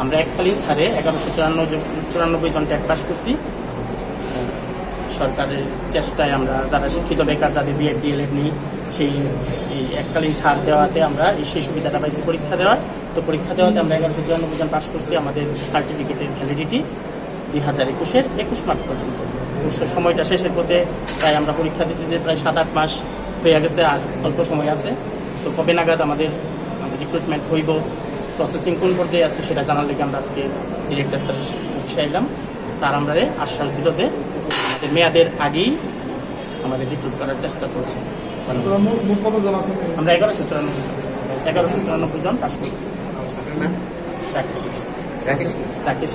আমরা এককালীন ছাড়ে 1194 জন ট্যাট পাস করছি। সরকারের চেষ্টায় আমরা যারা শিক্ষিত বেকার যাদের বিএড ডিএলএড নেই সেই এককালীন ছাড় দেওয়াতে আমরা সেই সুবিধাটা পাইছি পরীক্ষা দেওয়ার। তো পরীক্ষা দেওয়াতে আমরা 1194 জন পাস করছি। আমাদের সার্টিফিকেটের ভ্যালিডিটি 2021-এর 21 মার্চ পর্যন্ত। সময়টা শেষের পথে প্রায় আমরা পরীক্ষা দিচ্ছি যে প্রায় 7-8 মাস হয়ে গেছে, আর অল্প সময় আছে। তো কবে নাগাদ আমাদের রিক্রুটমেন্ট হইব, প্রসেসিং কোন পর্যায়ে আছে সেটা জানার লেগে আমরা আজকে ডিরেক্টর স্যারের অফিসে এলাম। স্যার আমরা আশ্বাস দিল যে আমাদের মেয়াদের আগেই আমাদের রিক্রুট করার চেষ্টা চলছে। আমরা 1194 জন পাস করছি। রাকেশ।